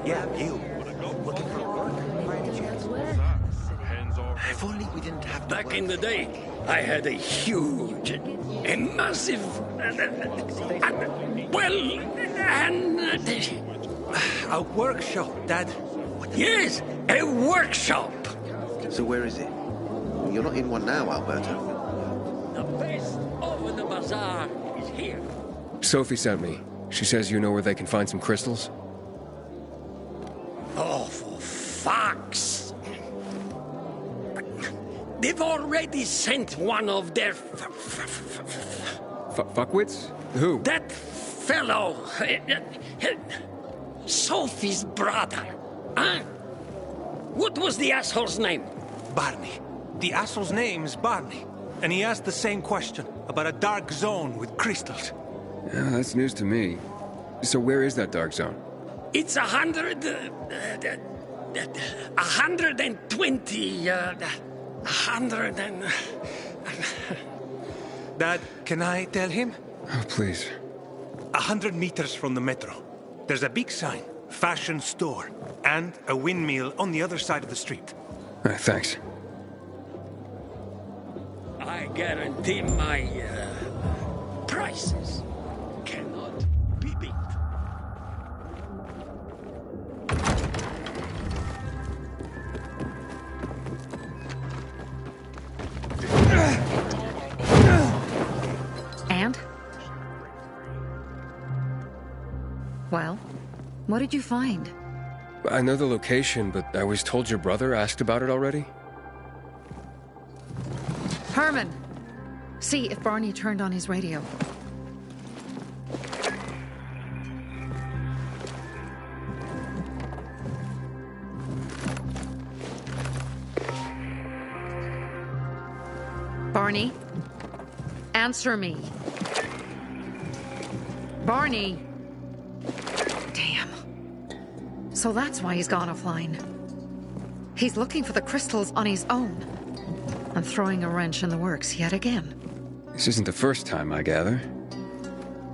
Yeah, you. Looking for work, by any chance? If only we didn't have to Back work in the for day, I had a huge, a massive, A workshop, Dad. yes, a workshop. So where is it? You're not in one now, Alberto. The best of the bazaar is here. Sophie sent me. She says you know where they can find some crystals? Oh, for fuck's... They've already sent one of their... Fuckwits? Who? That fellow... Sophie's brother. Huh? What was the asshole's name? Barney. The asshole's name's Barney. And he asked the same question about a dark zone with crystals. Yeah, that's news to me. So where is that dark zone? It's 120... 100 and... Dad, can I tell him? Oh, please. 100 meters from the metro. There's a big sign, fashion store, and a windmill on the other side of the street. Thanks. I guarantee my prices cannot be beat. And? Well, what did you find? I know the location, but I was told your brother asked about it already? Herman! See if Barney turned on his radio. Barney? Answer me. Barney! Damn. So that's why he's gone offline. He's looking for the crystals on his own. And throwing a wrench in the works yet again. This isn't the first time, I gather.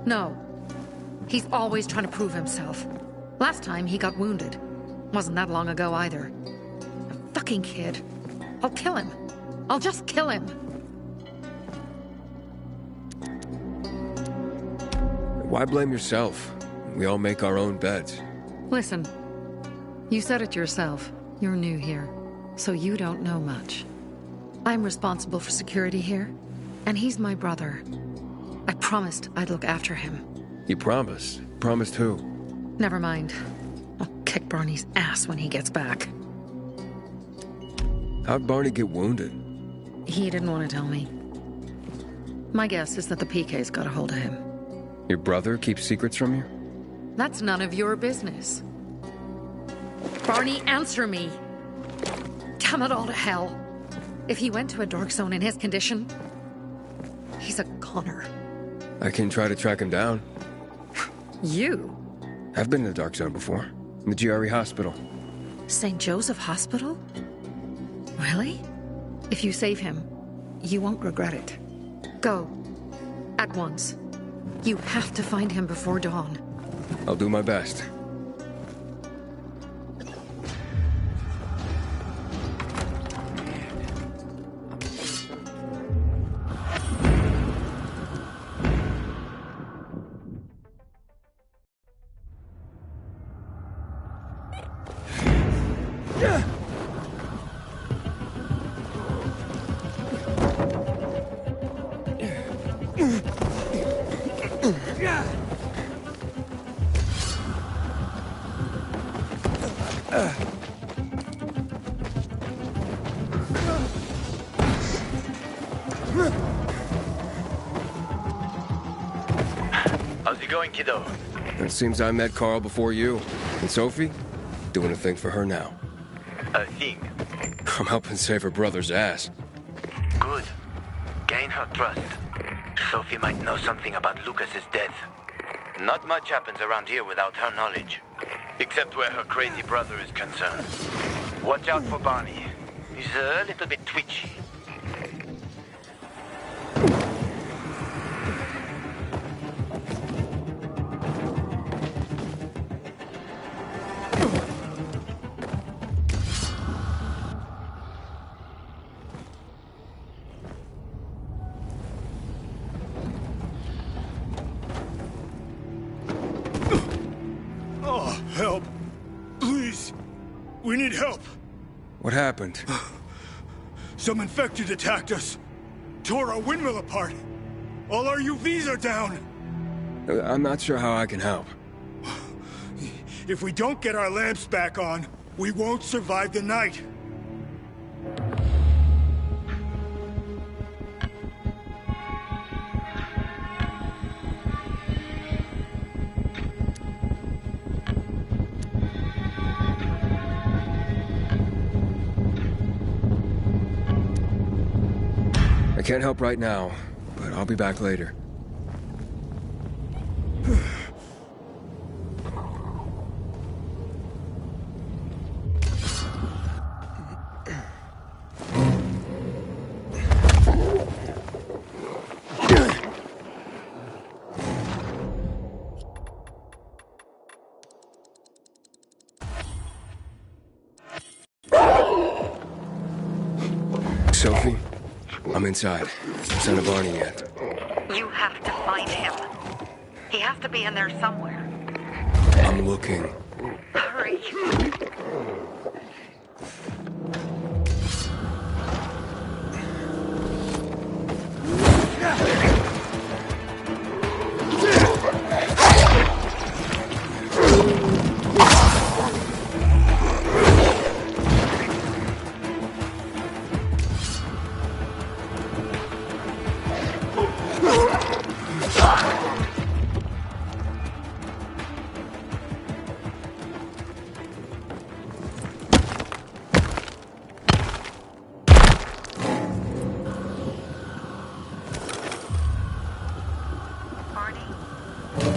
No. He's always trying to prove himself. Last time he got wounded. Wasn't that long ago either. A fucking kid. I'll kill him. I'll just kill him. Why blame yourself? We all make our own beds. Listen. You said it yourself. You're new here. So you don't know much. I'm responsible for security here, and he's my brother. I promised I'd look after him. You promised? Promised who? Never mind. I'll kick Barney's ass when he gets back. How'd Barney get wounded? He didn't want to tell me. My guess is that the PK's got a hold of him. Your brother keeps secrets from you? That's none of your business. Barney, answer me! Damn it all to hell! If he went to a dark zone in his condition, he's a goner. I can try to track him down. You? I've been in the dark zone before. In the GRE hospital. St. Joseph Hospital? Really? If you save him, you won't regret it. Go. At once. You have to find him before dawn. I'll do my best. How's it going, kiddo? It seems I met Carl before you. And Sophie? Doing a thing for her now. A thing. I'm helping save her brother's ass. Good. Gain her trust. Sophie might know something about Lucas's death. Not much happens around here without her knowledge. Except where her crazy brother is concerned. Watch out for Barney. He's a little bit twitchy. We need help. What happened? Some infected attacked us. Tore our windmill apart. All our UVs are down. I'm not sure how I can help. If we don't get our lamps back on, we won't survive the night. I can't help right now, but I'll be back later. Sophie? I'm inside. Son of Barney yet. You have to find him. He has to be in there somewhere. I'm looking. Hurry.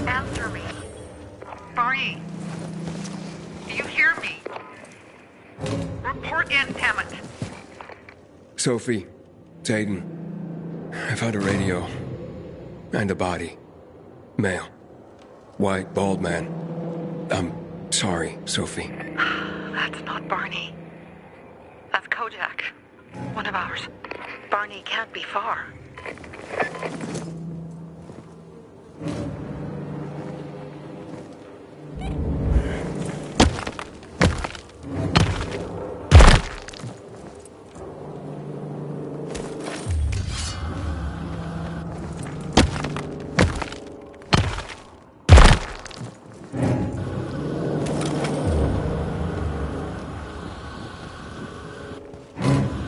Answer me. Barney. Do you hear me? Report in, damn it. Sophie, it's Aiden. I found a radio. And a body. Male. White, bald man. I'm sorry, Sophie. That's not Barney. That's Kojak. One of ours. Barney can't be far.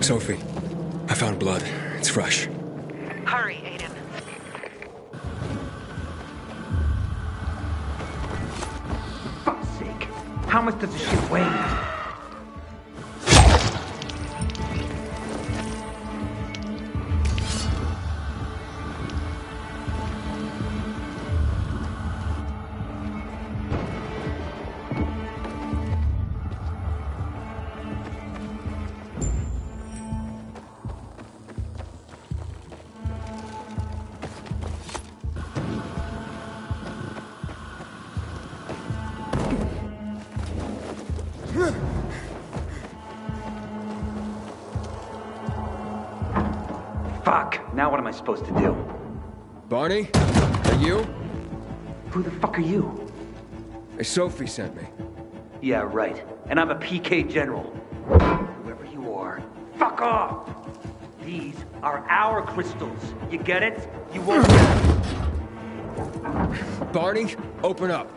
Sophie, I found blood. It's fresh. Hurry, Aiden. Fuck's sake. How much does this shit weigh? Fuck, now what am I supposed to do? Barney? Are you? Who the fuck are you? Sophie sent me. Yeah, right. And I'm a PK general. Whoever you are, fuck off! These are our crystals. You get it? You won't get it. Barney, open up.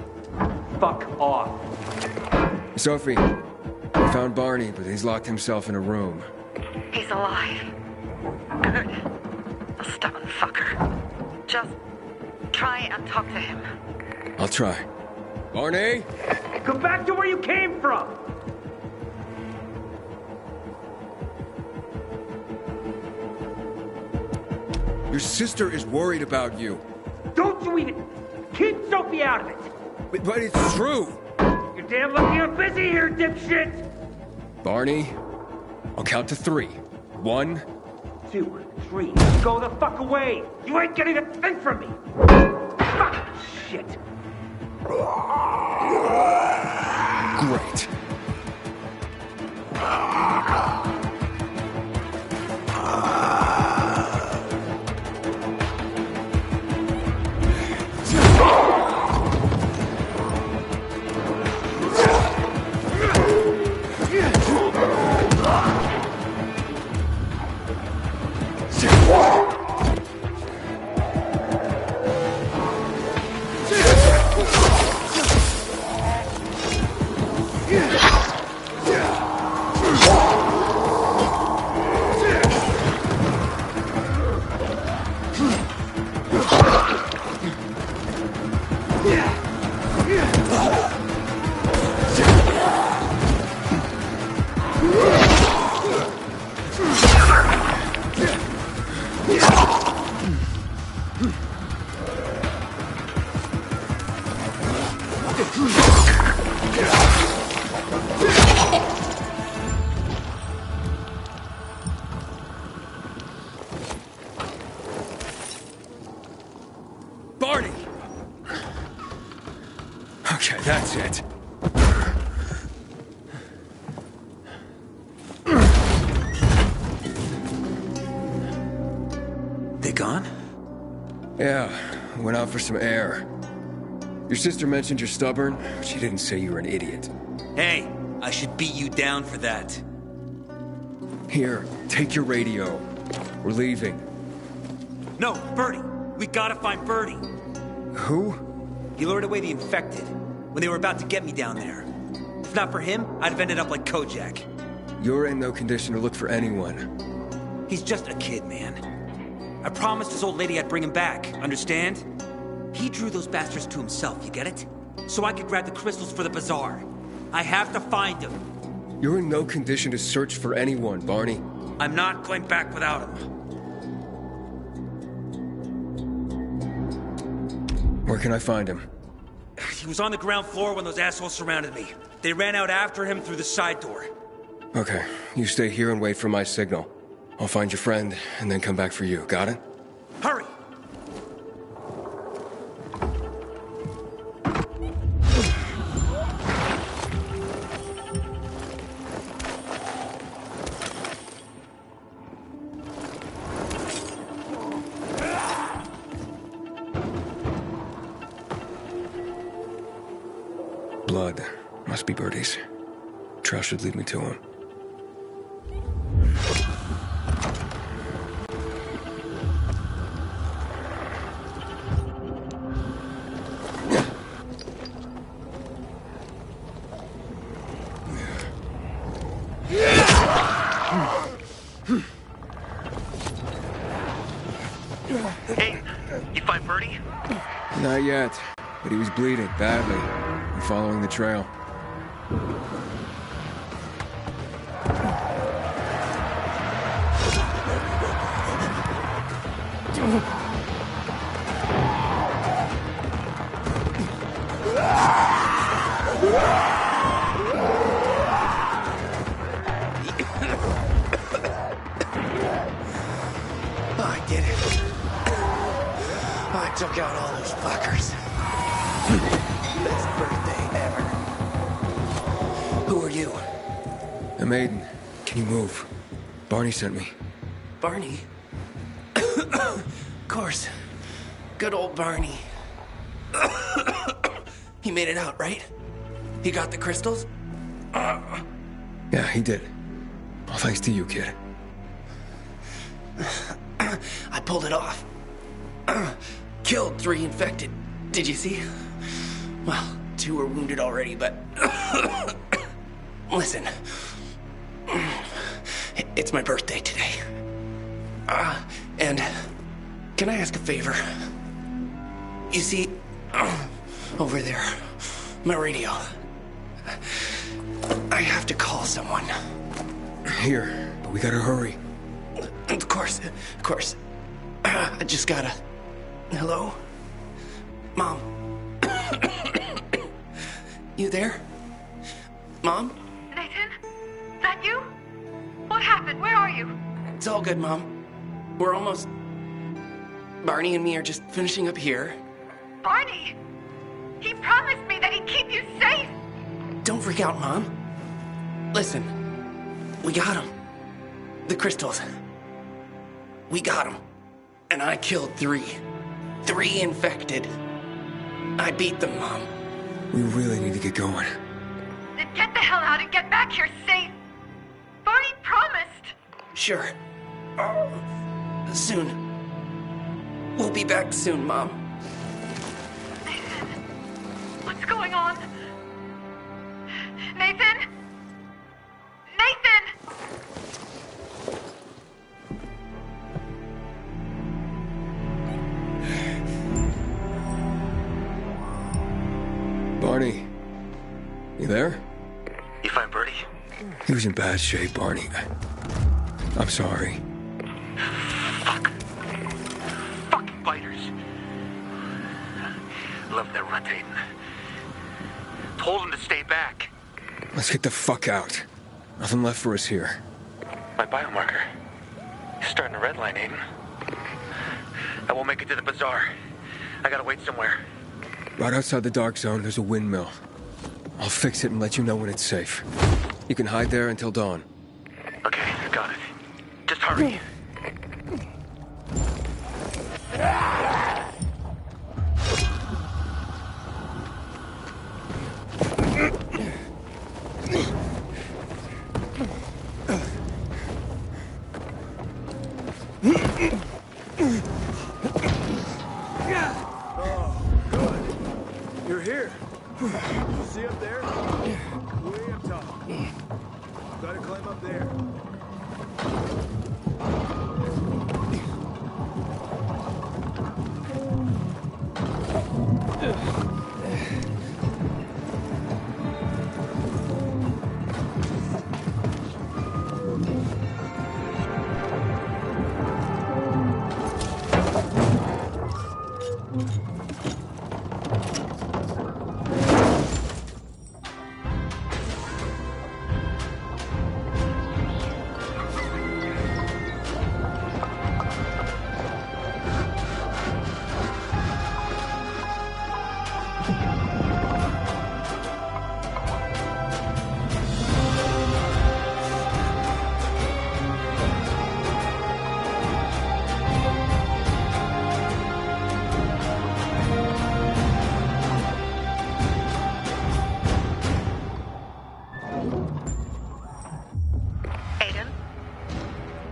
Fuck off. Sophie, I found Barney, but he's locked himself in a room. He's alive. Good. A stubborn fucker. Just try and talk to him. I'll try. Barney? Go back to where you came from! Your sister is worried about you. Don't you even... Keep Sophie out of it! But it's true. You're damn lucky I'm busy here, dipshit! Barney, I'll count to 3. 1, 2, 3. Go the fuck away! You ain't getting a thing from me! Fuck shit! Great. That's it. They gone? Yeah, went out for some air. Your sister mentioned you're stubborn, but she didn't say you were an idiot. Hey, I should beat you down for that. Here, take your radio. We're leaving. No, Bertie. We gotta find Bertie. Who? He lured away the infected when they were about to get me down there. If not for him, I'd have ended up like Kojak. You're in no condition to look for anyone. He's just a kid, man. I promised his old lady I'd bring him back, understand? He drew those bastards to himself, you get it? So I could grab the crystals for the bazaar. I have to find him. You're in no condition to search for anyone, Barney. I'm not going back without him. Where can I find him? He was on the ground floor when those assholes surrounded me. They ran out after him through the side door. Okay, you stay here and wait for my signal. I'll find your friend, and then come back for you. Got it? Hurry! Blood. Must be Bertie's. Trail should lead me to him. Hey, you find Bertie? Not yet, but he was bleeding badly. I'm following the trail. I did it. I took out all those fuckers. Best birthday ever. Who are you? A maiden. Can you move? Barney sent me. Barney? Of course. Good old Barney. He made it out, right? He got the crystals? Yeah, he did. All thanks to you, kid. I pulled it off. Killed 3 infected. Did you see? Well, 2 were wounded already, but... Listen. It's my birthday today. And can I ask a favor? You see, over there, my radio. I have to call someone. Here, but we gotta hurry. Of course. I just gotta... Hello? Mom? You there? Mom? Nathan? That you? What happened? Where are you? It's all good, Mom. We're almost... Barney and me are just finishing up here. Barney! He promised me that he'd keep you safe! Don't freak out, Mom. Listen. We got him. The crystals. We got him. And I killed 3. 3 infected. I beat them, Mom. We really need to get going. Then get the hell out and get back here safe! Barney promised! Sure. Soon. We'll be back soon, Mom. Nathan? What's going on? Nathan? Nathan! Barney, you there? You find Bertie? He was in bad shape, Barney. I'm sorry. Fuck. Fucking biters. Love their rotating. Told them to stay back. Let's get the fuck out. Nothing left for us here. My biomarker. He's starting to redline, Aiden. I won't make it to the bazaar. I gotta wait somewhere. Right outside the dark zone, there's a windmill. I'll fix it and let you know when it's safe. You can hide there until dawn. Okay, got it. Just hurry. You're here. You see up there? Way up top. Gotta climb up there.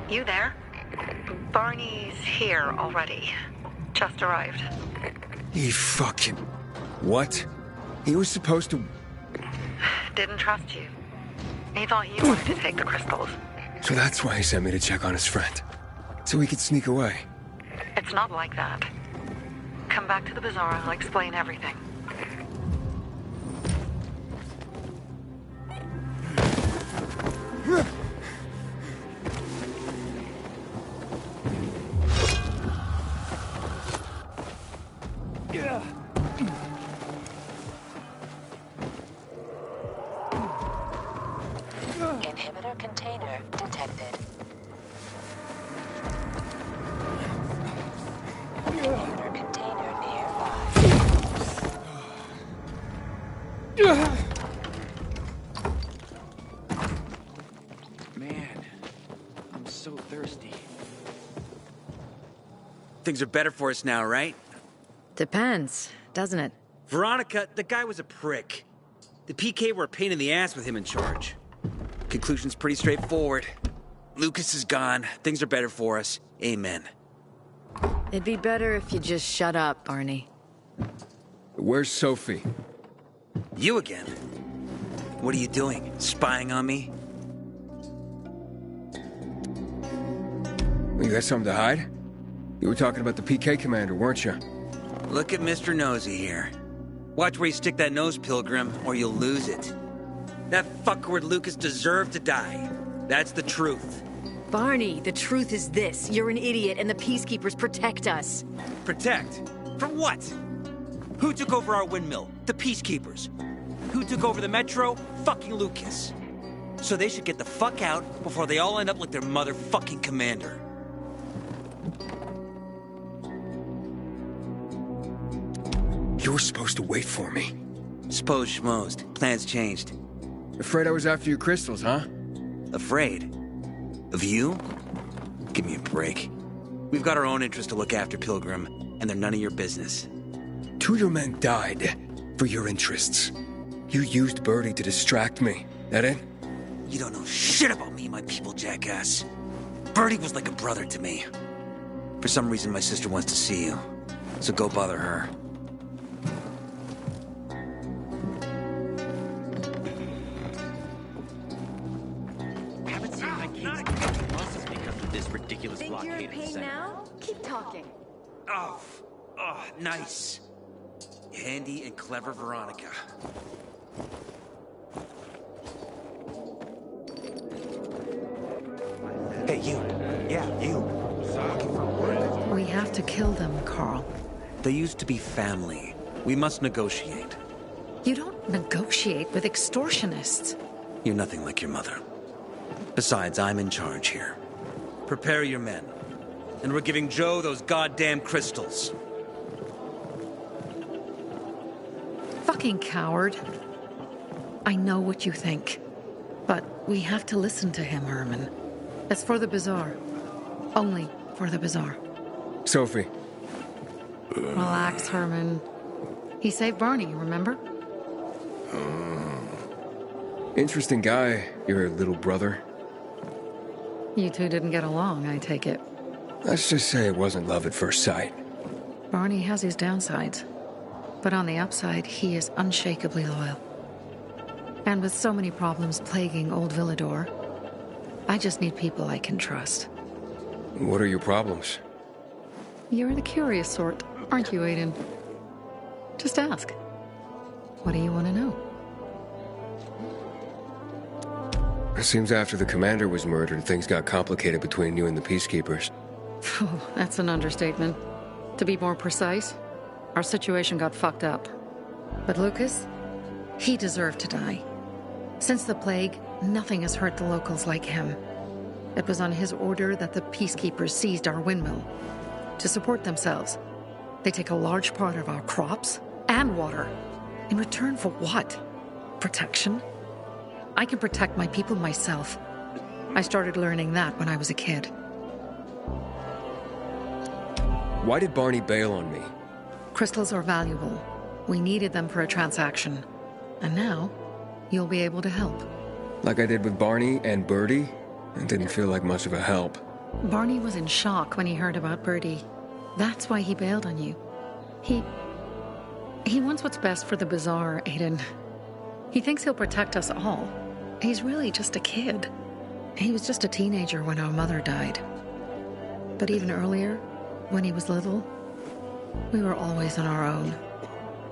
You there? Barney's here already. Just arrived. He fucking... What? He was supposed to... Didn't trust you. He thought you wanted to take the crystals. So that's why he sent me to check on his friend. So he could sneak away. It's not like that. Come back to the bazaar and I'll explain everything. Inhibitor container detected. Inhibitor container nearby. Man, I'm so thirsty. Things are better for us now, right? Depends, doesn't it? Veronica, the guy was a prick. The PK were a pain in the ass with him in charge. Conclusion's pretty straightforward. Lucas is gone. Things are better for us. Amen. It'd be better if you just shut up, Barney. Where's Sophie? You again? What are you doing? Spying on me? You got something to hide? You were talking about the PK commander, weren't you? Look at Mr. Nosy here. Watch where you stick that nose, Pilgrim, or you'll lose it. That fuckward Lucas deserved to die. That's the truth. Barney, the truth is this. You're an idiot and the Peacekeepers protect us. Protect? From what? Who took over our windmill? The Peacekeepers. Who took over the Metro? Fucking Lucas. So they should get the fuck out before they all end up like their motherfucking commander. You were supposed to wait for me. Suppose schmozed. Plans changed. Afraid I was after your crystals, huh? Afraid? Of you? Give me a break. We've got our own interests to look after, Pilgrim, and they're none of your business. 2 of your men died for your interests. You used Birdie to distract me. That it? You don't know shit about me, my people, jackass. Birdie was like a brother to me. For some reason, my sister wants to see you. So go bother her. Ridiculous think you're in pain now? Keep talking. Oh, nice. Handy and clever Veronica. Hey, you. Yeah, you. We have to kill them, Carl. They used to be family. We must negotiate. You don't negotiate with extortionists. You're nothing like your mother. Besides, I'm in charge here. Prepare your men. And we're giving Joe those goddamn crystals. Fucking coward. I know what you think. But we have to listen to him, Herman. It's for the Bazaar. Only for the Bazaar. Sophie. Relax, Herman. He saved Barney, remember? Interesting guy, your little brother. You two didn't get along, I take it. Let's just say it wasn't love at first sight. Barney has his downsides. But on the upside, he is unshakably loyal. And with so many problems plaguing old Villedor, I just need people I can trust. What are your problems? You're the curious sort, aren't you, Aiden? Just ask. What do you want to know? It seems after the commander was murdered, things got complicated between you and the Peacekeepers. Oh, that's an understatement. To be more precise, our situation got fucked up. But Lucas, he deserved to die. Since the plague, nothing has hurt the locals like him. It was on his order that the Peacekeepers seized our windmill. To support themselves, they take a large part of our crops and water. In return for what? Protection? I can protect my people myself. I started learning that when I was a kid. Why did Barney bail on me? Crystals are valuable. We needed them for a transaction. And now, you'll be able to help. Like I did with Barney and Birdie? It didn't feel like much of a help. Barney was in shock when he heard about Birdie. That's why he bailed on you. He wants what's best for the Bazaar, Aiden. He thinks he'll protect us all. He's really just a kid. He was just a teenager when our mother died. But even earlier, when he was little, we were always on our own.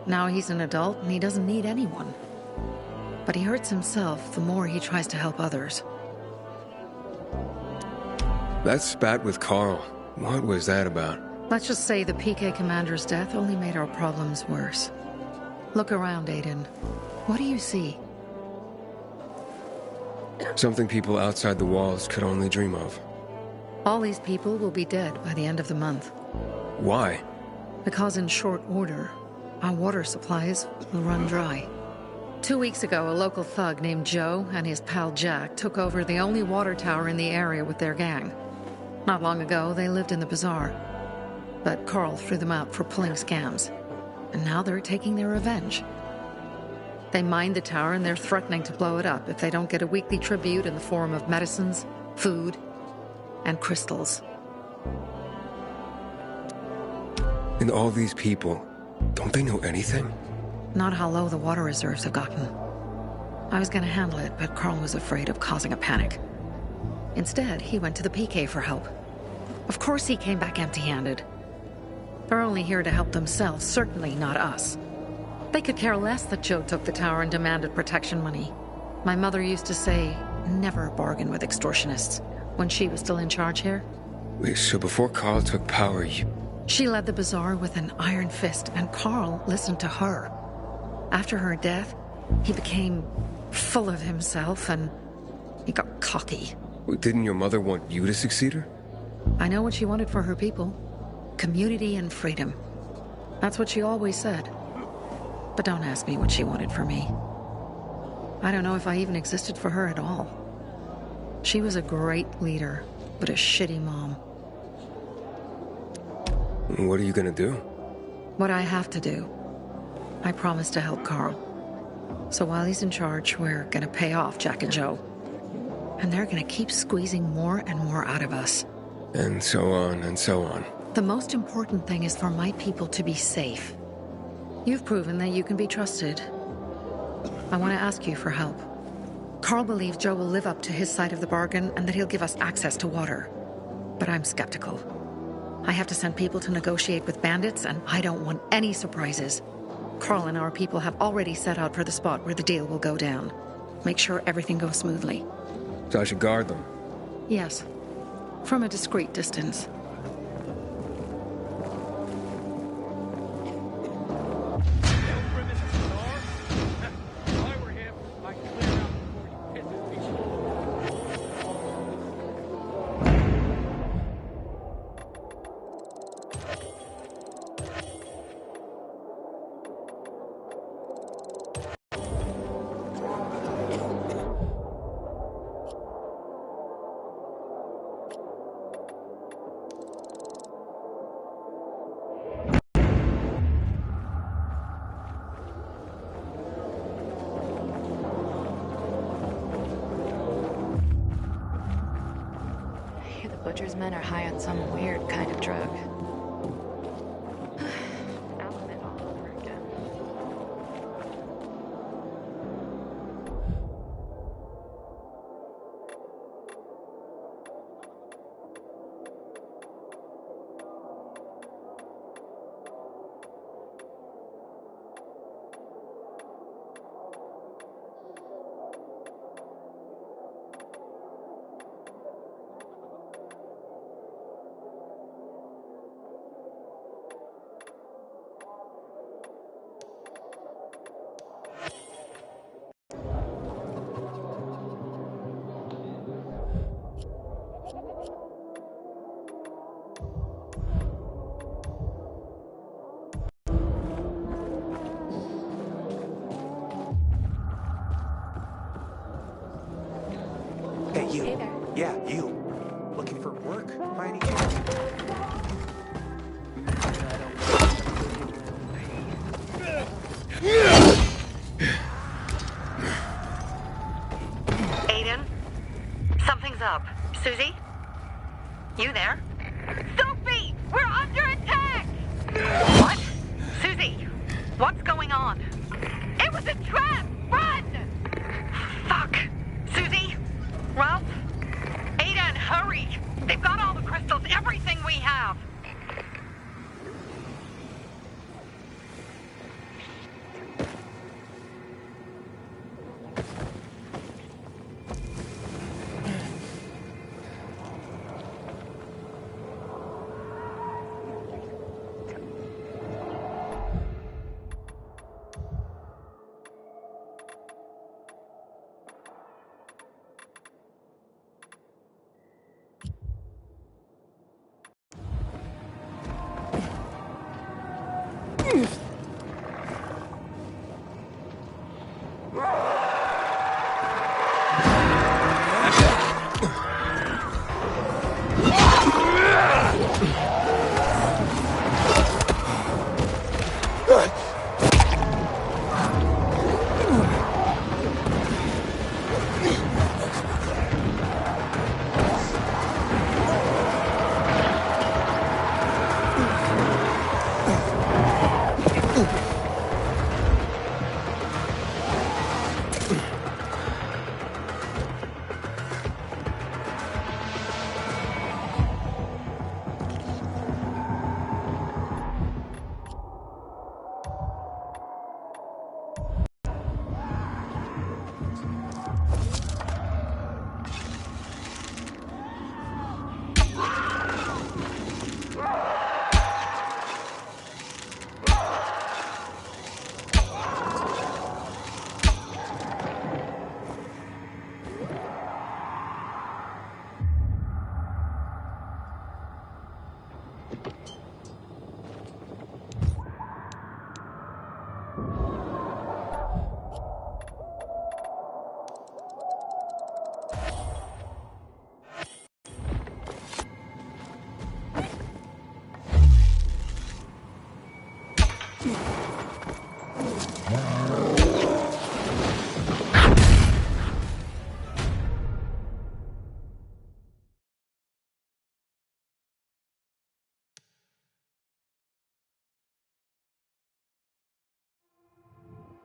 Now he's an adult and he doesn't need anyone. But he hurts himself the more he tries to help others. That spat with Carl, what was that about? Let's just say the PK commander's death only made our problems worse. Look around, Aiden. What do you see? Something people outside the walls could only dream of. All these people will be dead by the end of the month. Why? Because in short order, our water supplies will run dry. 2 weeks ago, a local thug named Joe and his pal Jack took over the only water tower in the area with their gang. Not long ago, they lived in the Bazaar. But Carl threw them out for pulling scams. And now they're taking their revenge. They mined the tower and they're threatening to blow it up if they don't get a weekly tribute in the form of medicines, food, and crystals. And all these people, don't they know anything? Not how low the water reserves have gotten. I was gonna handle it, but Carl was afraid of causing a panic. Instead, he went to the PK for help. Of course he came back empty-handed. They're only here to help themselves, certainly not us. They could care less that Joe took the tower and demanded protection money. My mother used to say, never bargain with extortionists, when she was still in charge here. Wait, so before Carl took power, you... She led the Bazaar with an iron fist, and Carl listened to her. After her death, he became full of himself, and he got cocky. Wait, didn't your mother want you to succeed her? I know what she wanted for her people. Community and freedom. That's what she always said. But don't ask me what she wanted for me. I don't know if I even existed for her at all. She was a great leader, but a shitty mom. What are you gonna do? What I have to do. I promised to help Carl. So while he's in charge, we're gonna pay off Jack and Joe. And they're gonna keep squeezing more and more out of us. And so on and so on. The most important thing is for my people to be safe. You've proven that you can be trusted. I want to ask you for help. Carl believes Joe will live up to his side of the bargain and that he'll give us access to water. But I'm skeptical. I have to send people to negotiate with bandits, and I don't want any surprises. Carl and our people have already set out for the spot where the deal will go down. Make sure everything goes smoothly. So I should guard them? Yes. From a discreet distance. Butcher's men are high on some weird kind of drug. Element all over again. Hey, you. Hey there. Yeah, you. Looking for work by any chance? Aiden? Something's up. Susie? You there? Sophie! We're under attack! What? Susie, what's going on? It was a trap! Run! Fuck! Susie? Ralph? Aiden, hurry! They've got all the crystals, everything we have!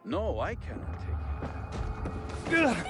No, I cannot take it.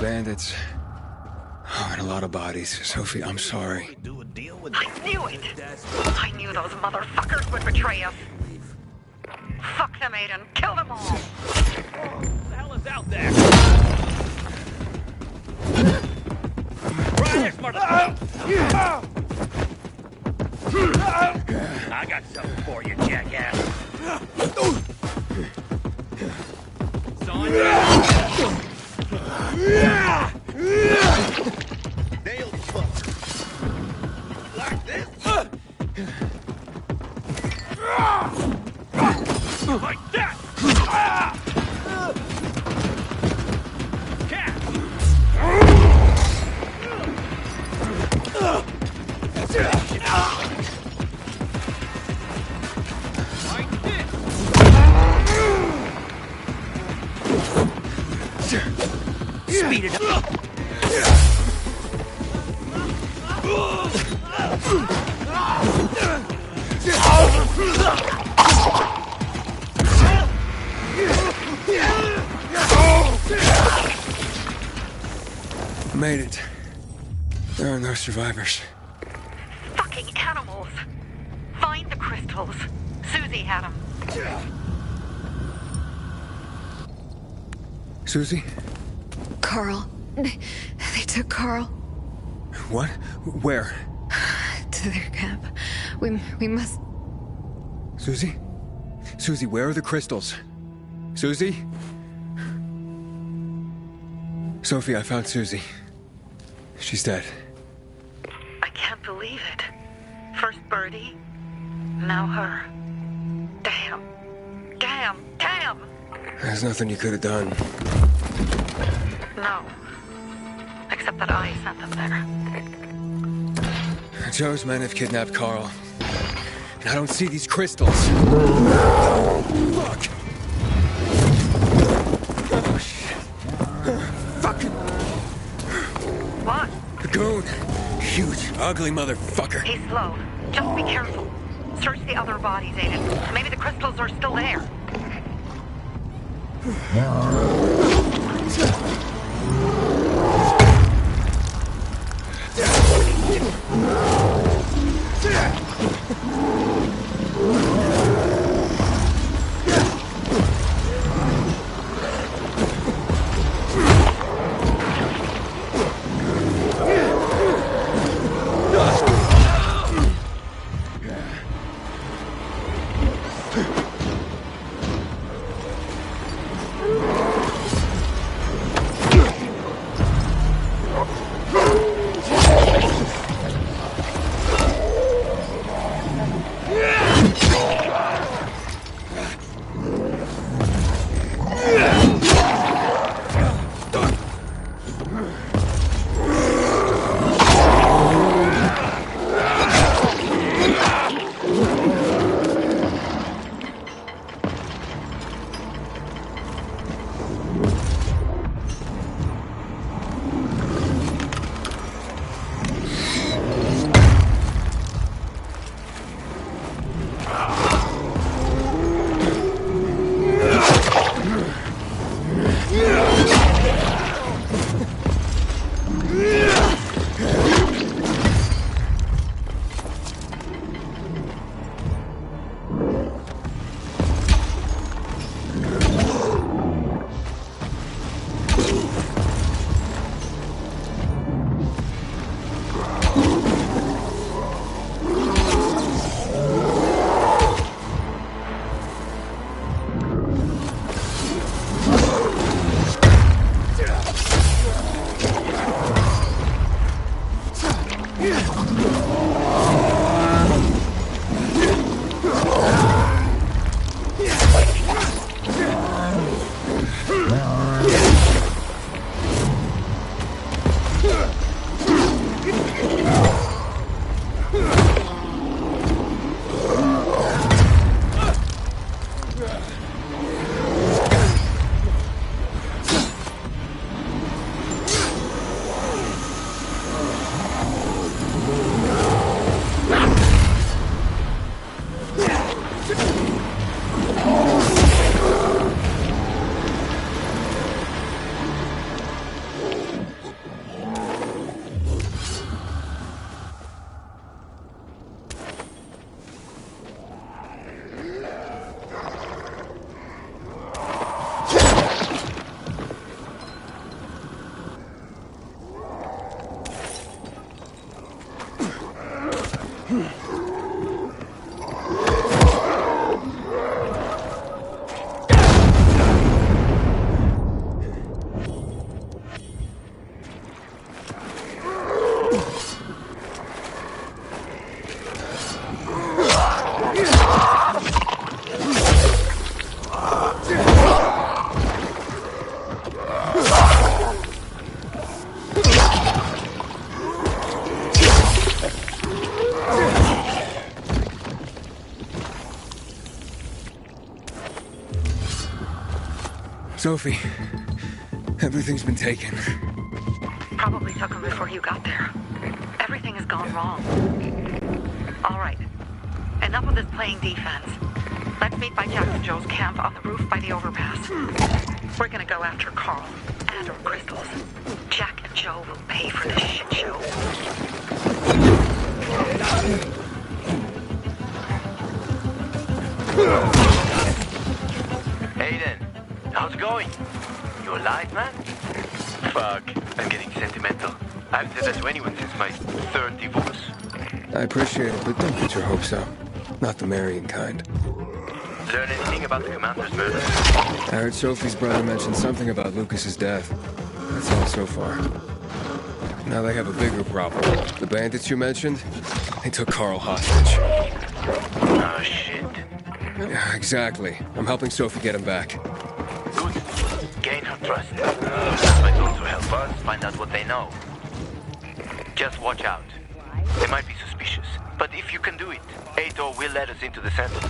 Bandits. Oh, and a lot of bodies. Sophie, I'm sorry. I knew it! I knew those motherfuckers would betray us. Fuck them, Aiden. Kill them all! What the hell is out there? Right here, motherfucker! I got something for you, jackass. Son. Nailed fuck. Like this? Like that! Cat! Like this! Speed it up! Made it. There are no survivors. Fucking animals! Find the crystals. Susie had them. Susie? Carl. They took Carl. What? Where? To their camp. We must... Susie? Susie, where are the crystals? Susie? Sophie, I found Susie. She's dead. I can't believe it. First Birdie, now her. Damn. Damn. Damn! There's nothing you could have done. No. Except that I sent them there. Joe's men have kidnapped Carl. And I don't see these crystals. Fuck! Oh, shit. Fucking... What? The goon. Huge, ugly motherfucker. He's slow. Just be careful. Search the other bodies, Aiden. Maybe the crystals are still there. Sophie, everything's been taken. Probably took him before you got there. Everything has gone wrong. All right. Enough of this playing defense. Let's meet by Jack and Joe's camp on the roof by the overpass. We're gonna go after Carl and our crystals. Jack and Joe will pay for this shit show. Aiden, how's it going? You alive, man? Fuck, I'm getting sentimental. I haven't said that to anyone since my third divorce. I appreciate it, but don't get your hopes up. Not the marrying kind. Learn anything about the commander's murder? I heard Sophie's brother mention something about Lucas's death. That's all so far. Now they have a bigger problem. The bandits you mentioned, they took Carl hostage. Oh, shit. Yeah, exactly. I'm helping Sophie get him back. Good. Gain her trust. That might also help us find out what they know. Just watch out. They might be suspicious. But if you can do it, Ator will let us into the center.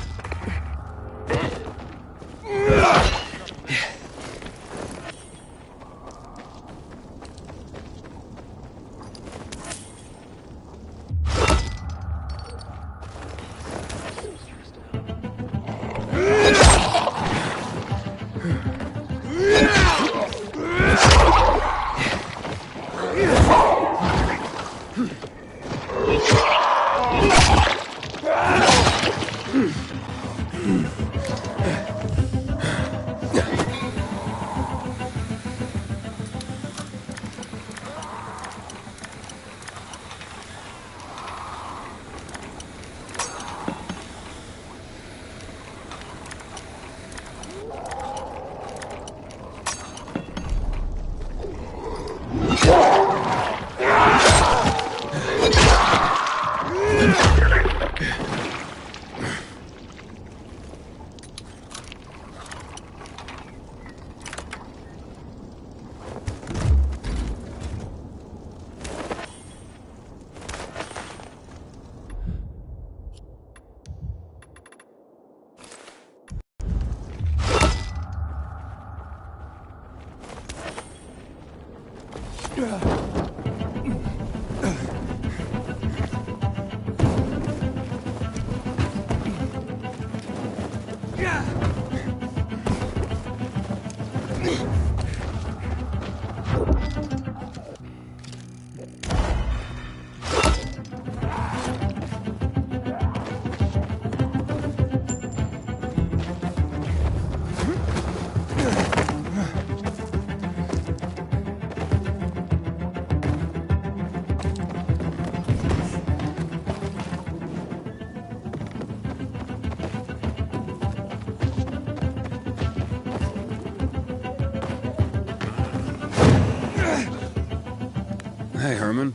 Hey, Herman.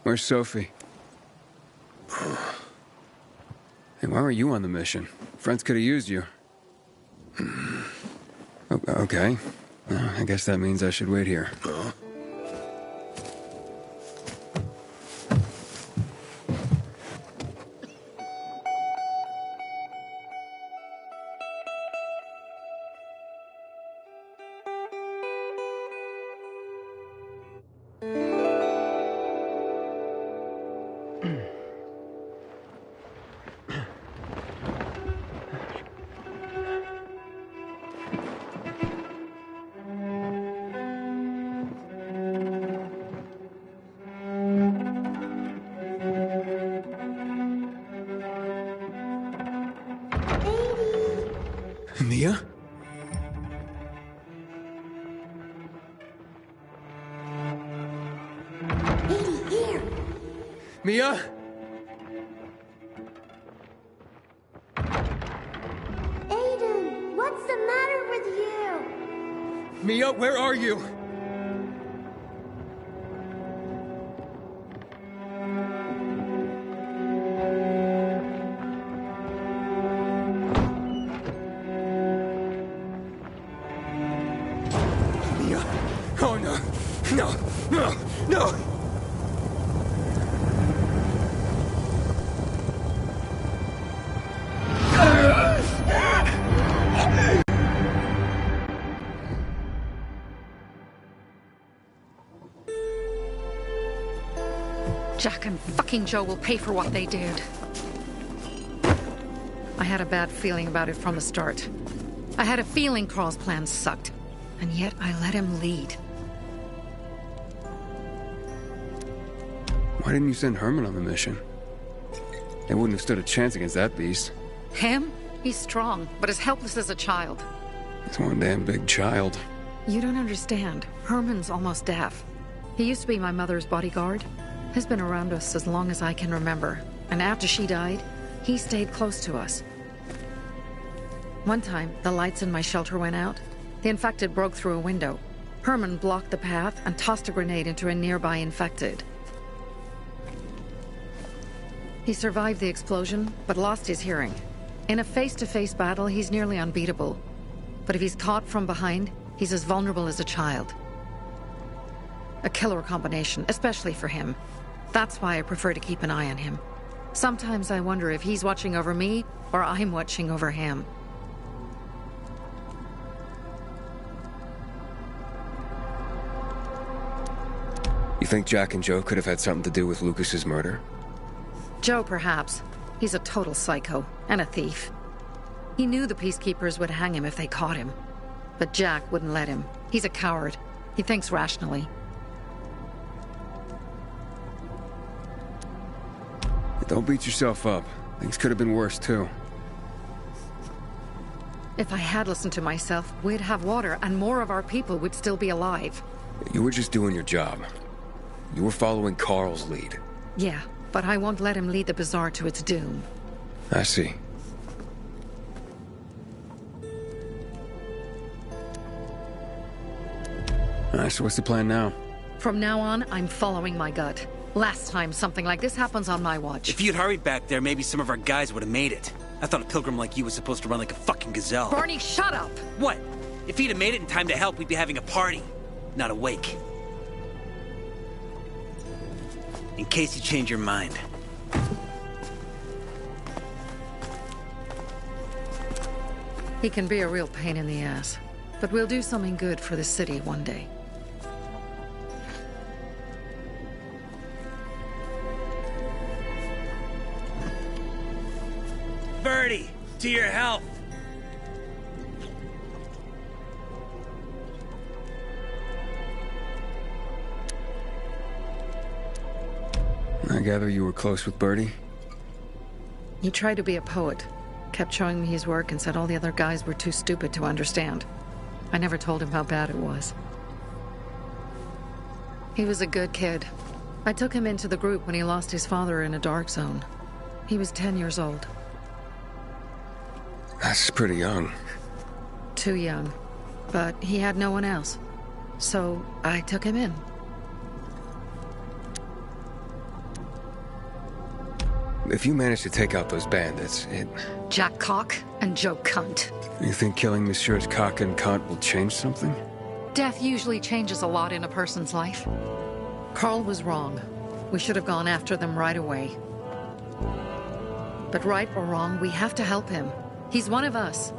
Where's Sophie? Hey, why were you on the mission? Friends could have used you. Okay. I guess that means I should wait here. Mia? Here. Mia? Aiden, what's the matter with you? Mia, where are you? Mia. Oh, no. No. No. No. Jack and fucking Joe will pay for what they did. I had a bad feeling about it from the start. I had a feeling Carl's plan sucked, and yet I let him lead. Why didn't you send Herman on the mission? They wouldn't have stood a chance against that beast. Him? He's strong, but as helpless as a child. He's one damn big child. You don't understand. Herman's almost deaf. He used to be my mother's bodyguard. He's been around us as long as I can remember. And after she died, he stayed close to us. One time, the lights in my shelter went out. The infected broke through a window. Herman blocked the path and tossed a grenade into a nearby infected. He survived the explosion, but lost his hearing. In a face-to-face battle, he's nearly unbeatable. But if he's caught from behind, he's as vulnerable as a child. A killer combination, especially for him. That's why I prefer to keep an eye on him. Sometimes I wonder if he's watching over me, or I'm watching over him. You think Jack and Joe could have had something to do with Lucas's murder? Joe, perhaps. He's a total psycho, and a thief. He knew the Peacekeepers would hang him if they caught him. But Jack wouldn't let him. He's a coward. He thinks rationally. Don't beat yourself up. Things could have been worse, too. If I had listened to myself, we'd have water, and more of our people would still be alive. You were just doing your job. You were following Carl's lead. Yeah, but I won't let him lead the Bazaar to its doom. I see. Alright, so what's the plan now? From now on, I'm following my gut. Last time something like this happens on my watch. If you'd hurried back there, maybe some of our guys would have made it. I thought a pilgrim like you was supposed to run like a fucking gazelle. Barney, shut up! What? If he'd have made it in time to help, we'd be having a party, not a wake. In case you change your mind. He can be a real pain in the ass. But we'll do something good for the city one day. Birdie, to your health. I gather you were close with Birdie? He tried to be a poet, kept showing me his work and said all the other guys were too stupid to understand. I never told him how bad it was. He was a good kid. I took him into the group when he lost his father in a dark zone. He was 10 years old. That's pretty young. Too young. But he had no one else. So I took him in. If you manage to take out those bandits, Jack Cock and Joe Cunt. You think killing Messieurs Cock and Cunt will change something? Death usually changes a lot in a person's life. Carl was wrong. We should have gone after them right away. But right or wrong, we have to help him. He's one of us.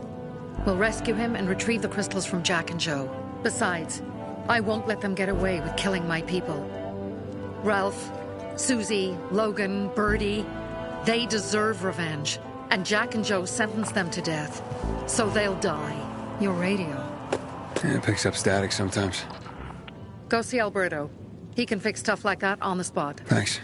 We'll rescue him and retrieve the crystals from Jack and Joe. Besides, I won't let them get away with killing my people. Ralph, Susie, Logan, Birdie, they deserve revenge. And Jack and Joe sentenced them to death. So they'll die. Your radio. Yeah, it picks up static sometimes. Go see Alberto. He can fix stuff like that on the spot. Thanks.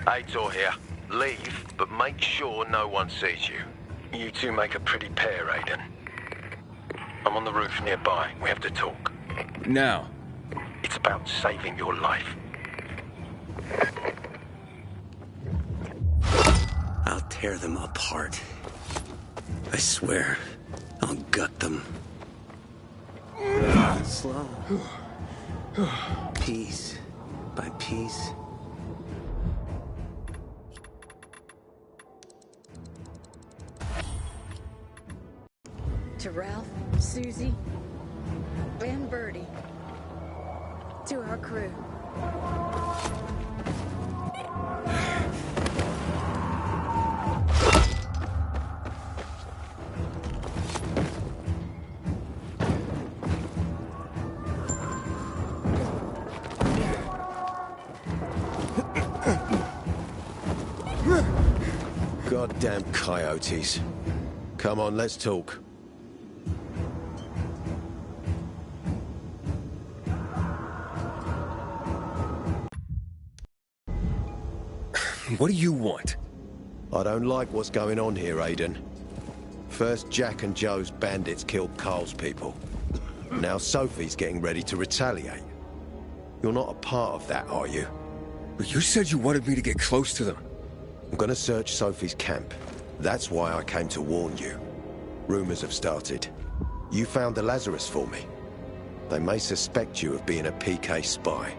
Aitor here. Leave, but make sure no one sees you. You two make a pretty pair, Aiden. I'm on the roof nearby. We have to talk. Now. It's about saving your life. I'll tear them apart. I swear, I'll gut them. Slow. Piece by piece. To Ralph, Susie, and Birdie. To our crew. Goddamn coyotes. Come on, let's talk. What do you want? I don't like what's going on here, Aiden. First, Jack and Joe's bandits killed Carl's people. Now Sophie's getting ready to retaliate. You're not a part of that, are you? But you said you wanted me to get close to them. I'm gonna search Sophie's camp. That's why I came to warn you. Rumors have started. You found the Lazarus for me. They may suspect you of being a PK spy.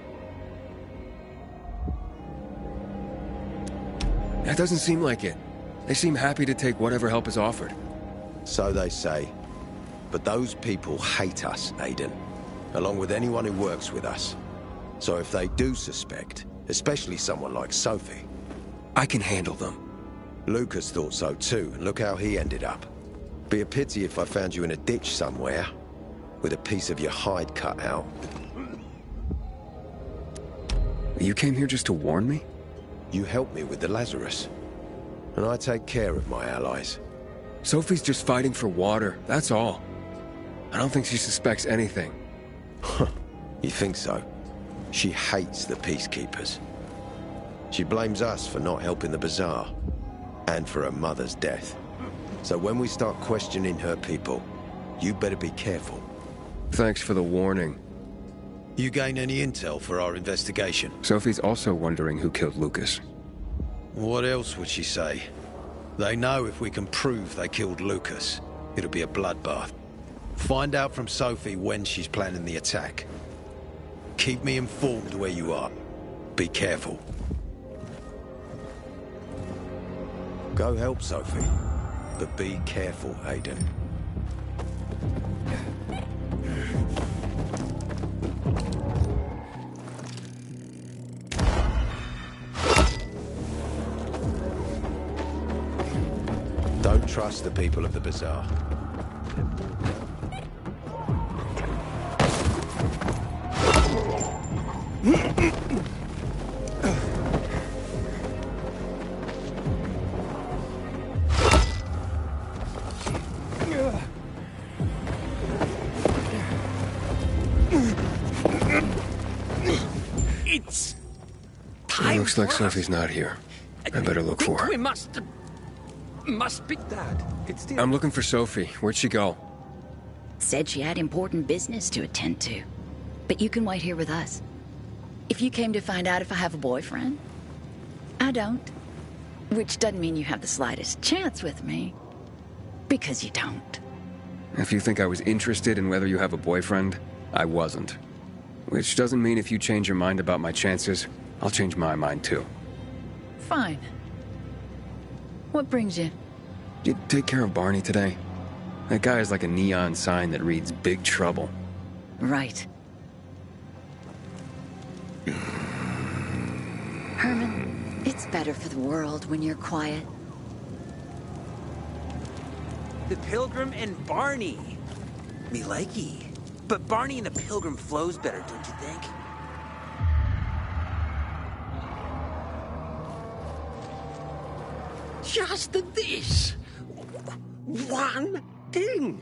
That doesn't seem like it. They seem happy to take whatever help is offered. So they say. But those people hate us, Aiden. Along with anyone who works with us. So if they do suspect, especially someone like Sophie... I can handle them. Lucas thought so too, and look how he ended up. Be a pity if I found you in a ditch somewhere, with a piece of your hide cut out. You came here just to warn me? You helped me with the Lazarus. And I take care of my allies. Sophie's just fighting for water, that's all. I don't think she suspects anything. You think so? She hates the peacekeepers. She blames us for not helping the bazaar, and for her mother's death. So when we start questioning her people, you better be careful. Thanks for the warning. You gain any intel for our investigation? Sophie's also wondering who killed Lucas. What else would she say? They know if we can prove they killed Lucas, it'll be a bloodbath. Find out from Sophie when she's planning the attack. Keep me informed where you are. Be careful. Go help Sophie, but be careful, Aiden. Don't trust the people of the bazaar. It's... It looks like Sophie's not here. I better look for her. We must be... Dad, it's the... I'm looking for Sophie. Where'd she go? Said she had important business to attend to. But you can wait here with us. If you came to find out if I have a boyfriend, I don't. Which doesn't mean you have the slightest chance with me. Because you don't. If you think I was interested in whether you have a boyfriend, I wasn't. Which doesn't mean if you change your mind about my chances, I'll change my mind too. Fine. What brings you? You take care of Barney today? That guy is like a neon sign that reads Big Trouble. Right. Herman, it's better for the world when you're quiet. The Pilgrim and Barney. Me likey. But Barney and the Pilgrim flows better, don't you think? Just this. One thing.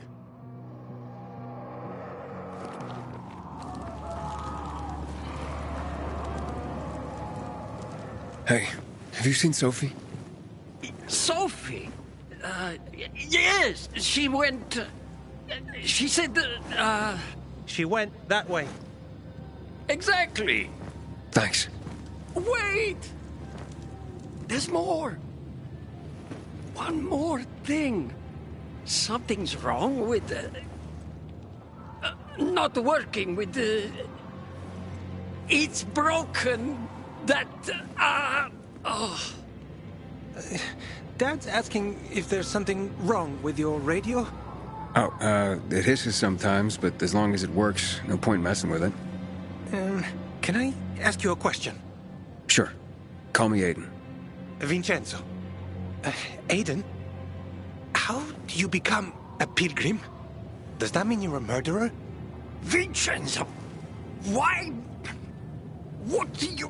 Hey, have you seen Sophie? Sophie? Yes, she went... she said that, She went that way. Exactly. Thanks. Wait! There's more. One more thing. Something's wrong with not working with it's broken. That, oh. Dad's asking if there's something wrong with your radio? Oh, it hisses sometimes, but as long as it works, no point messing with it. Can I ask you a question? Sure. Call me Aiden. Vincenzo. Aiden? How do you become a pilgrim? Does that mean you're a murderer? Vincenzo! Why? What do you...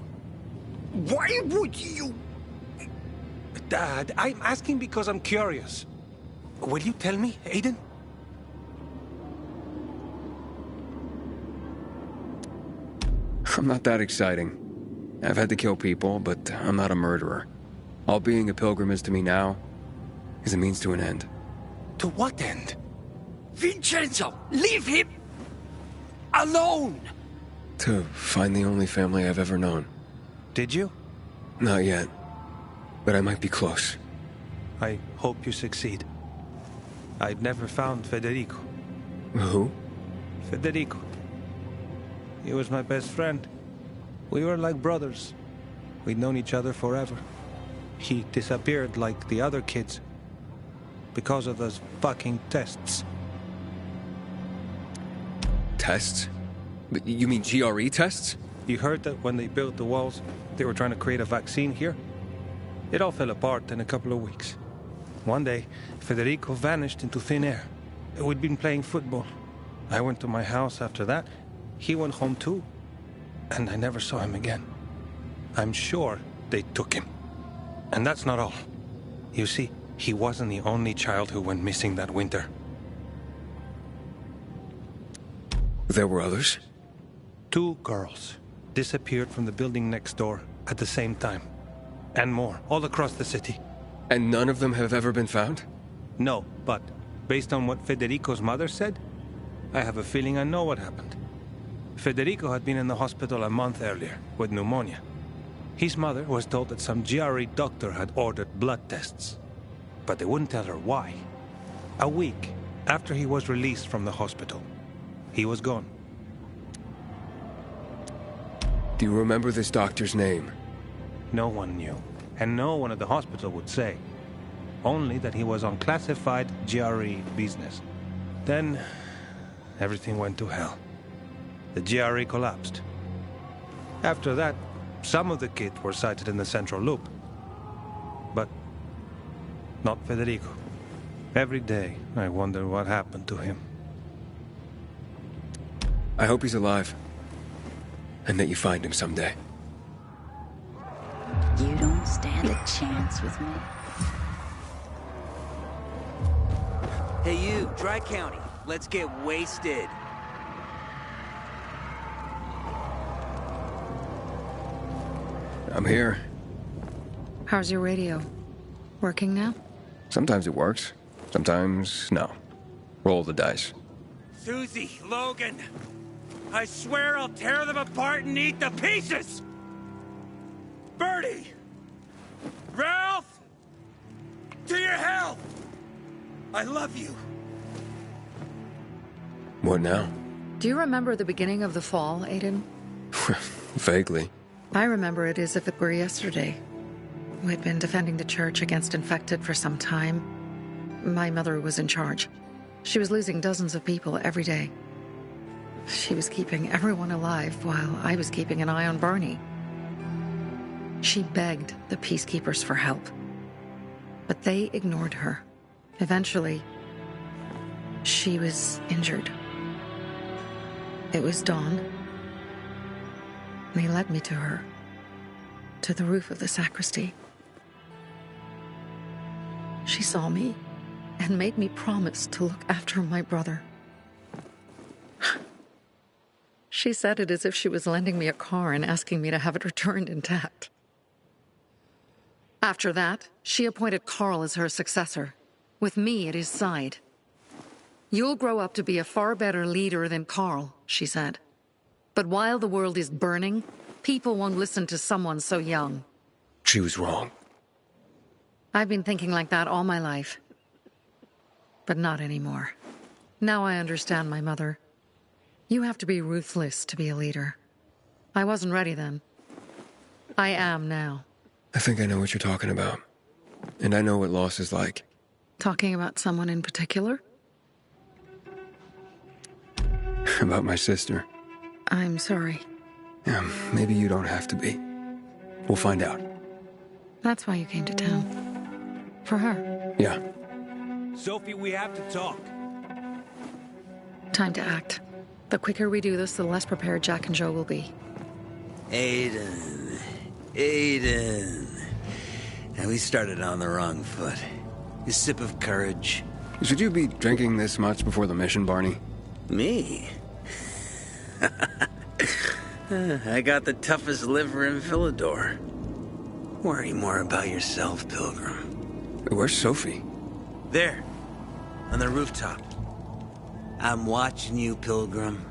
Why would you... Dad, I'm asking because I'm curious. Will you tell me, Aiden? I'm not that exciting. I've had to kill people, but I'm not a murderer. All being a pilgrim is to me now is a means to an end. To what end? Vincenzo, leave him alone! To find the only family I've ever known. Did you? Not yet. But I might be close. I hope you succeed. I've never found Federico. Who? Federico. He was my best friend. We were like brothers. We'd known each other forever. He disappeared like the other kids. Because of those fucking tests. Tests? But you mean GRE tests? You heard that when they built the walls, they were trying to create a vaccine here? It all fell apart in a couple of weeks. One day, Federico vanished into thin air. We'd been playing football. I went to my house after that. He went home too. And I never saw him again. I'm sure they took him. And that's not all. You see, he wasn't the only child who went missing that winter. There were others? 2 girls disappeared from the building next door at the same time. And more, all across the city. And none of them have ever been found? No, but based on what Federico's mother said, I have a feeling I know what happened. Federico had been in the hospital a month earlier with pneumonia. His mother was told that some GRE doctor had ordered blood tests, but they wouldn't tell her why. A week after he was released from the hospital, he was gone. Do you remember this doctor's name? No one knew, and no one at the hospital would say. Only that he was on classified GRE business. Then, everything went to hell. The GRE collapsed. After that, some of the kids were sighted in the central loop. But not Federico. Every day, I wonder what happened to him. I hope he's alive. And that you find him someday. You don't stand a chance with me. Hey you, Dry County, let's get wasted. I'm here. How's your radio? Working now? Sometimes it works. Sometimes, no. Roll the dice. Susie, Logan, I swear I'll tear them apart and eat the pieces! Bertie! Ralph! To your health! I love you. What now? Do you remember the beginning of the fall, Aiden? Vaguely. I remember it as if it were yesterday. We'd been defending the church against infected for some time. My mother was in charge. She was losing dozens of people every day. She was keeping everyone alive while I was keeping an eye on Barney. She begged the peacekeepers for help, but they ignored her. Eventually, she was injured. It was dawn. They led me to her, to the roof of the sacristy. She saw me and made me promise to look after my brother. She said it as if she was lending me a car and asking me to have it returned intact. After that, she appointed Carl as her successor, with me at his side. You'll grow up to be a far better leader than Carl, she said. But while the world is burning, people won't listen to someone so young. She was wrong. I've been thinking like that all my life. But not anymore. Now I understand my mother. You have to be ruthless to be a leader. I wasn't ready then. I am now. I think I know what you're talking about. And I know what loss is like. Talking about someone in particular? About my sister. I'm sorry. Yeah, maybe you don't have to be. We'll find out. That's why you came to town. For her. Yeah. Sophie, we have to talk. Time to act. The quicker we do this, the less prepared Jack and Joe will be. Aiden. And we started on the wrong foot. A sip of courage. Should you be drinking this much before the mission, Barney? Me? I got the toughest liver in Villedor. Worry more about yourself, Pilgrim. Where's Sophie? There. On the rooftop. I'm watching you, Pilgrim.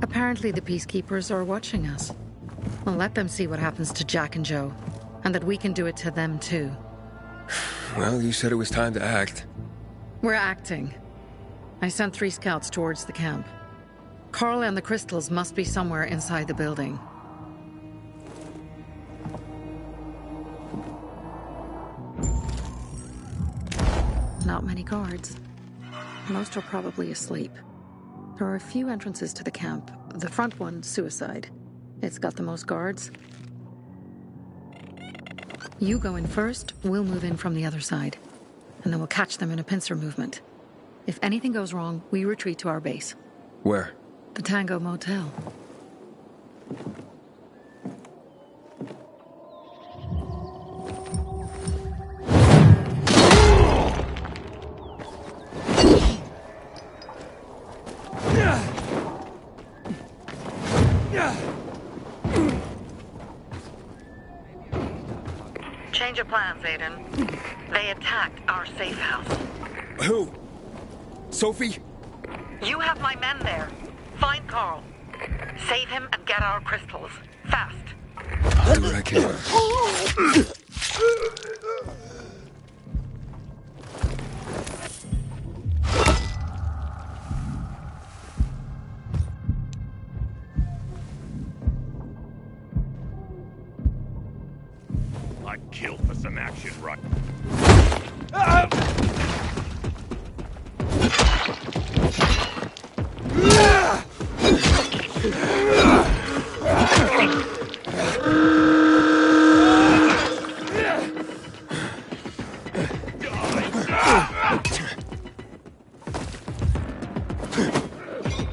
Apparently the peacekeepers are watching us. Well, let them see what happens to Jack and Joe, and that we can do it to them too. Well, you said it was time to act. We're acting. I sent 3 scouts towards the camp. Carl and the crystals must be somewhere inside the building. Not many guards. Most are probably asleep. There are a few entrances to the camp. The front one, suicide. It's got the most guards. You go in first, we'll move in from the other side. And then we'll catch them in a pincer movement. If anything goes wrong, we retreat to our base. Where? The Tango Motel. Change of plans, Aiden. They attacked our safe house. Who? Sophie? You have my men there. Find Carl. Save him and get our crystals. Fast. I'll do what I can. I'd kill for some action, right?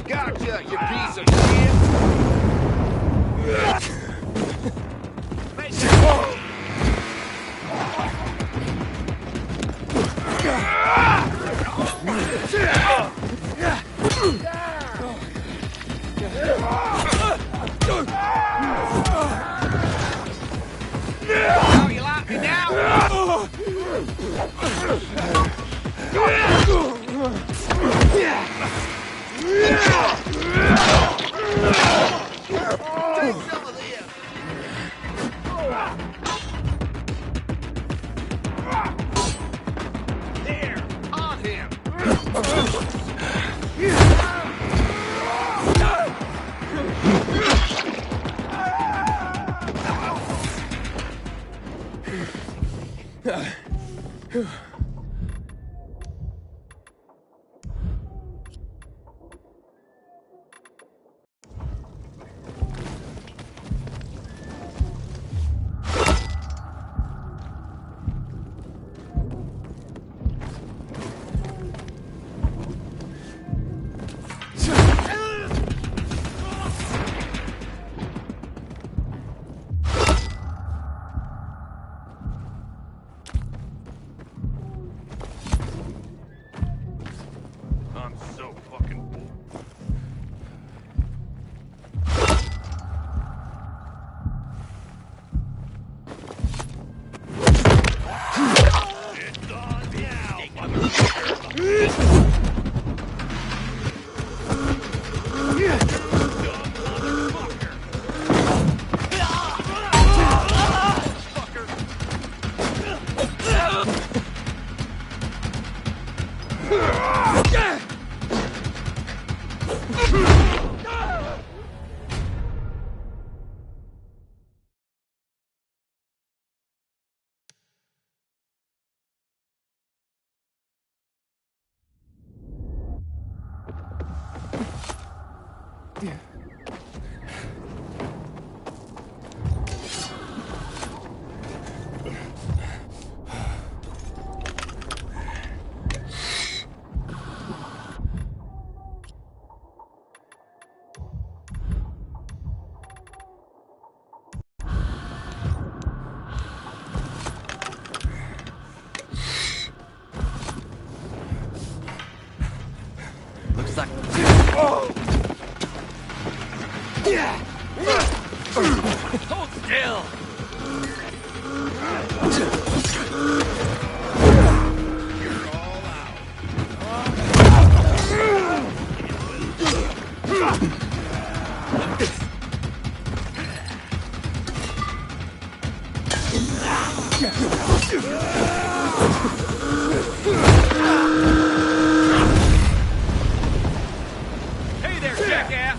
Gotcha, you piece of shit! How you like me now? There, on him. I'm so fucking bored. It's on now, motherfucker. Looks like... Hold still! Hey there, jackass!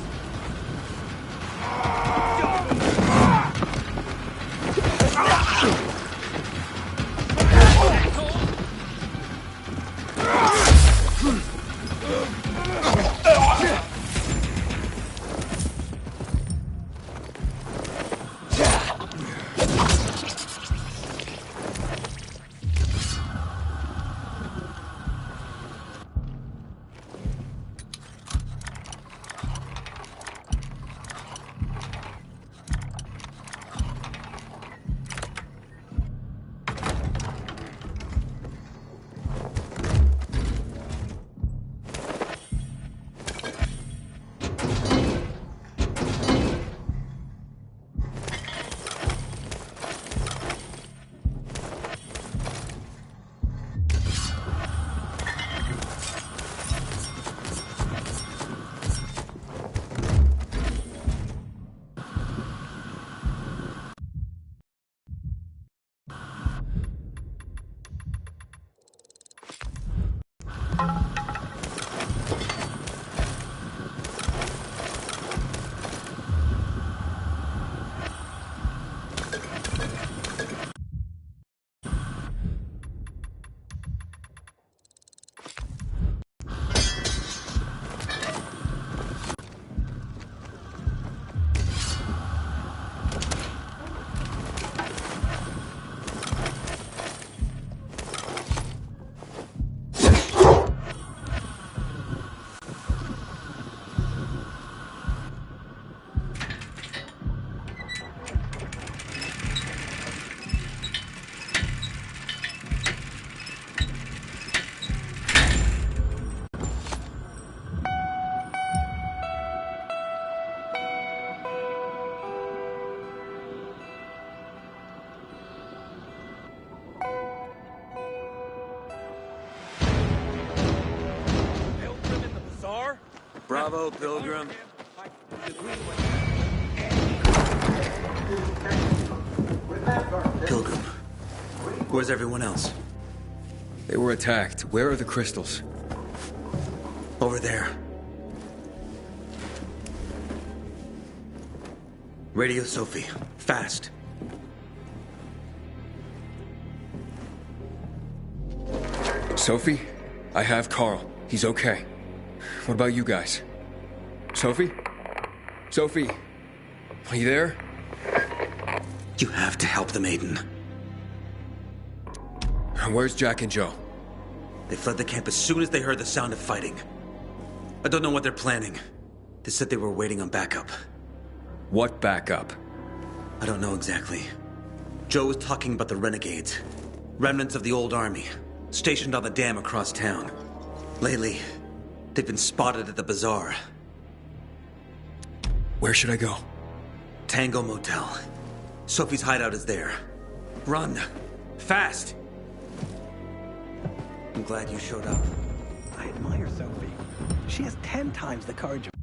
Bravo, Pilgrim. Pilgrim, where's everyone else? They were attacked. Where are the crystals? Over there. Radio Sophie. Fast. Sophie? I have Carl. He's okay. What about you guys? Sophie? Sophie? Are you there? You have to help the maiden. Where's Jack and Joe? They fled the camp as soon as they heard the sound of fighting. I don't know what they're planning. They said they were waiting on backup. What backup? I don't know exactly. Joe was talking about the renegades. Remnants of the old army, stationed on the dam across town. Lately, they've been spotted at the bazaar. Where should I go? Tango Motel. Sophie's hideout is there. Run. Fast. I'm glad you showed up. I admire Sophie. She has 10 times the courage of